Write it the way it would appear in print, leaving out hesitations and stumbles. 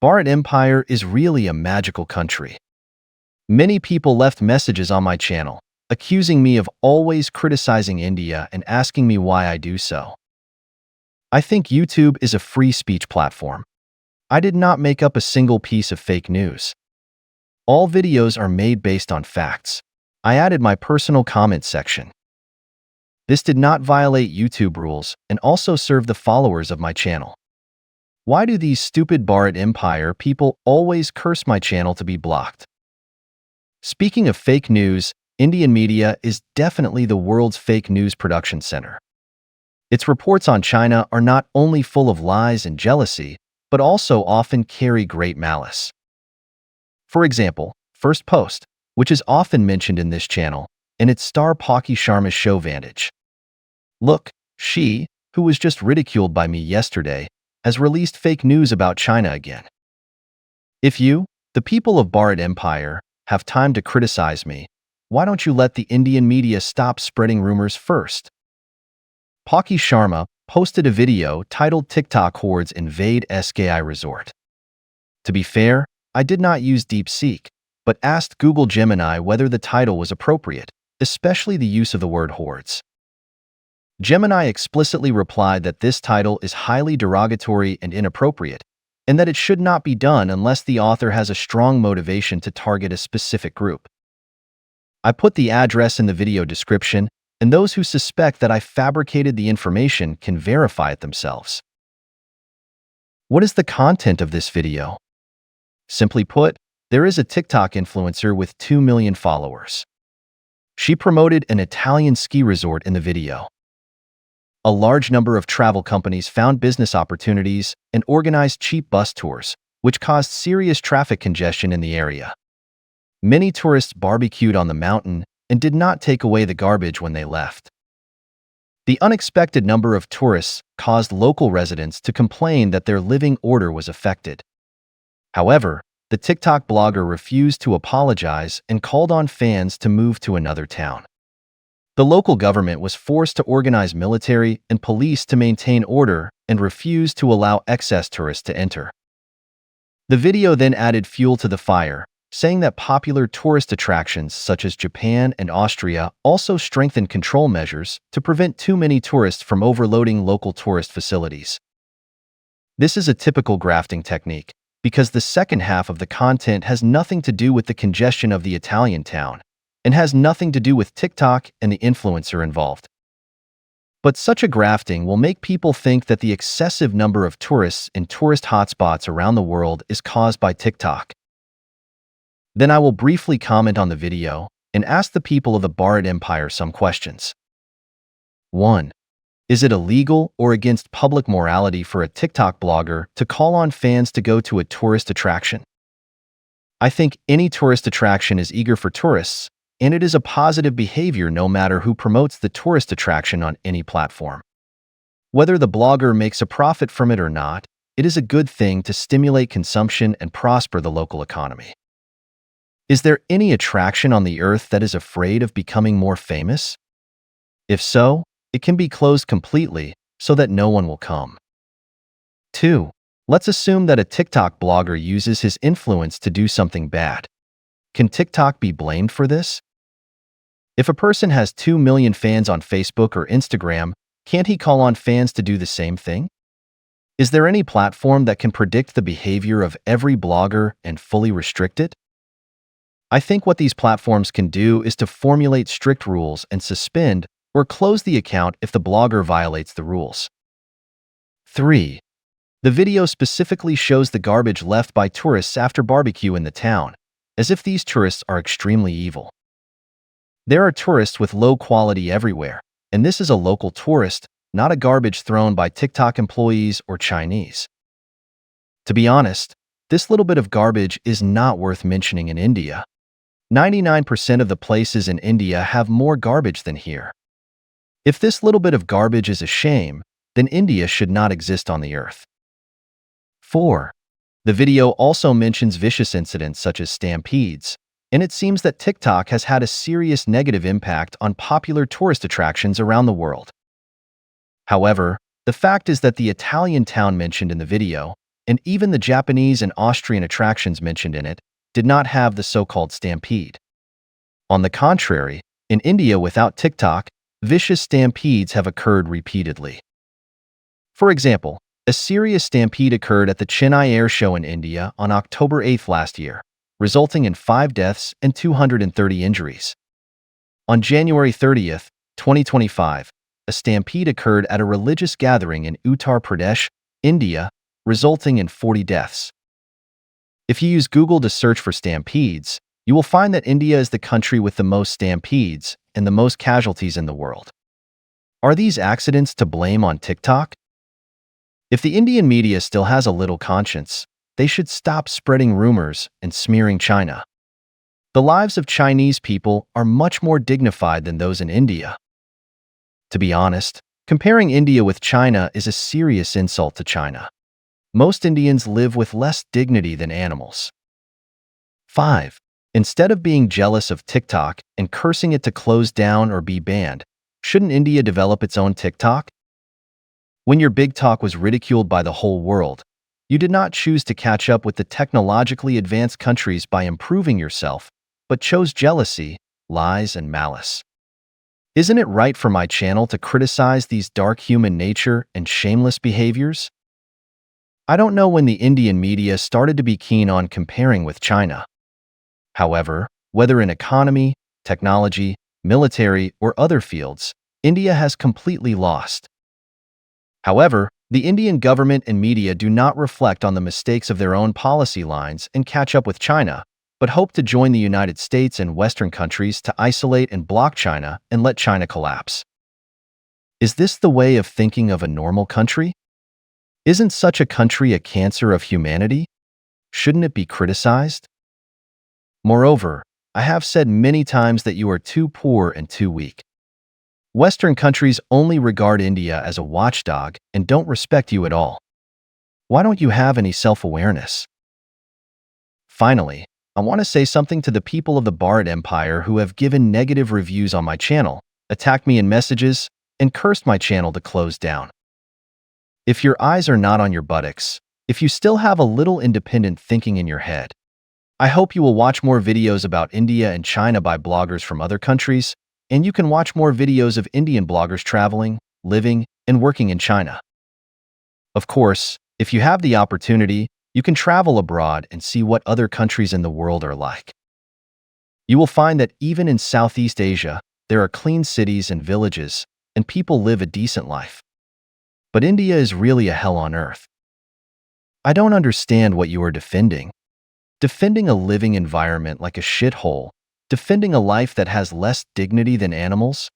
Bharat Empire is really a magical country. Many people left messages on my channel, accusing me of always criticizing India and asking me why I do so. I think YouTube is a free speech platform. I did not make up a single piece of fake news. All videos are made based on facts. I added my personal comment section. This did not violate YouTube rules and also serve the followers of my channel. Why do these stupid Bharat Empire people always curse my channel to be blocked? Speaking of fake news, Indian media is definitely the world's fake news production center. Its reports on China are not only full of lies and jealousy, but also often carry great malice. For example, First Post, which is often mentioned in this channel, and its star Palki Sharma's show Vantage. Look, she, who was just ridiculed by me yesterday, has released fake news about China again. If you, the people of Bharat Empire, have time to criticize me, why don't you let the Indian media stop spreading rumors first? Palki Sharma posted a video titled TikTok Hordes Invade SKI Resort. To be fair, I did not use DeepSeek, but asked Google Gemini whether the title was appropriate, especially the use of the word hordes. Gemini explicitly replied that this title is highly derogatory and inappropriate, and that it should not be done unless the author has a strong motivation to target a specific group. I put the address in the video description, and those who suspect that I fabricated the information can verify it themselves. What is the content of this video? Simply put, there is a TikTok influencer with 2 million followers. She promoted an Italian ski resort in the video. A large number of travel companies found business opportunities and organized cheap bus tours, which caused serious traffic congestion in the area. Many tourists barbecued on the mountain and did not take away the garbage when they left. The unexpected number of tourists caused local residents to complain that their living order was affected. However, the TikTok blogger refused to apologize and called on fans to move to another town. The local government was forced to organize military and police to maintain order and refused to allow excess tourists to enter. The video then added fuel to the fire, saying that popular tourist attractions such as Japan and Austria also strengthened control measures to prevent too many tourists from overloading local tourist facilities. This is a typical grafting technique, because the second half of the content has nothing to do with the congestion of the Italian town, and has nothing to do with TikTok and the influencer involved. But such a grafting will make people think that the excessive number of tourists in tourist hotspots around the world is caused by TikTok. Then I will briefly comment on the video and ask the people of the Bharat Empire some questions. 1. Is it illegal or against public morality for a TikTok blogger to call on fans to go to a tourist attraction? I think any tourist attraction is eager for tourists, and it is a positive behavior no matter who promotes the tourist attraction on any platform. Whether the blogger makes a profit from it or not, it is a good thing to stimulate consumption and prosper the local economy. Is there any attraction on the earth that is afraid of becoming more famous? If so, it can be closed completely so that no one will come. 2. Let's assume that a TikTok blogger uses his influence to do something bad. Can TikTok be blamed for this? If a person has 2 million fans on Facebook or Instagram, can't he call on fans to do the same thing? Is there any platform that can predict the behavior of every blogger and fully restrict it? I think what these platforms can do is to formulate strict rules and suspend or close the account if the blogger violates the rules. 3. The video specifically shows the garbage left by tourists after barbecue in the town, as if these tourists are extremely evil. There are tourists with low quality everywhere, and this is a local tourist, not a garbage thrown by TikTok employees or Chinese. To be honest, this little bit of garbage is not worth mentioning in India. 99% of the places in India have more garbage than here. If this little bit of garbage is a shame, then India should not exist on the earth. 4. The video also mentions vicious incidents such as stampedes, and it seems that TikTok has had a serious negative impact on popular tourist attractions around the world. However, the fact is that the Italian town mentioned in the video and even the Japanese and Austrian attractions mentioned in it did not have the so-called stampede. On the contrary, in India without TikTok, vicious stampedes have occurred repeatedly. For example, a serious stampede occurred at the Chennai Air Show in India on October 8 last year, resulting in 5 deaths and 230 injuries. On January 30, 2025, a stampede occurred at a religious gathering in Uttar Pradesh, India, resulting in 40 deaths. If you use Google to search for stampedes, you will find that India is the country with the most stampedes and the most casualties in the world. Are these accidents to blame on TikTok? If the Indian media still has a little conscience, they should stop spreading rumors and smearing China. The lives of Chinese people are much more dignified than those in India. To be honest, comparing India with China is a serious insult to China. Most Indians live with less dignity than animals. 5. Instead of being jealous of TikTok and cursing it to close down or be banned, shouldn't India develop its own TikTok? When your big talk was ridiculed by the whole world, you did not choose to catch up with the technologically advanced countries by improving yourself, but chose jealousy, lies, and malice. Isn't it right for my channel to criticize these dark human nature and shameless behaviors? I don't know when the Indian media started to be keen on comparing with China. However, whether in economy, technology, military, or other fields, India has completely lost. However, the Indian government and media do not reflect on the mistakes of their own policy lines and catch up with China, but hope to join the United States and Western countries to isolate and block China and let China collapse. Is this the way of thinking of a normal country? Isn't such a country a cancer of humanity? Shouldn't it be criticized? Moreover, I have said many times that you are too poor and too weak. Western countries only regard India as a watchdog and don't respect you at all. Why don't you have any self-awareness? Finally, I want to say something to the people of the Bharat Empire who have given negative reviews on my channel, attacked me in messages, and cursed my channel to close down. If your eyes are not on your buttocks, if you still have a little independent thinking in your head, I hope you will watch more videos about India and China by bloggers from other countries, and you can watch more videos of Indian bloggers traveling, living, and working in China. Of course, if you have the opportunity, you can travel abroad and see what other countries in the world are like. You will find that even in Southeast Asia, there are clean cities and villages, and people live a decent life. But India is really a hell on earth. I don't understand what you are defending. Defending a living environment like a shithole, defending a life that has less dignity than animals?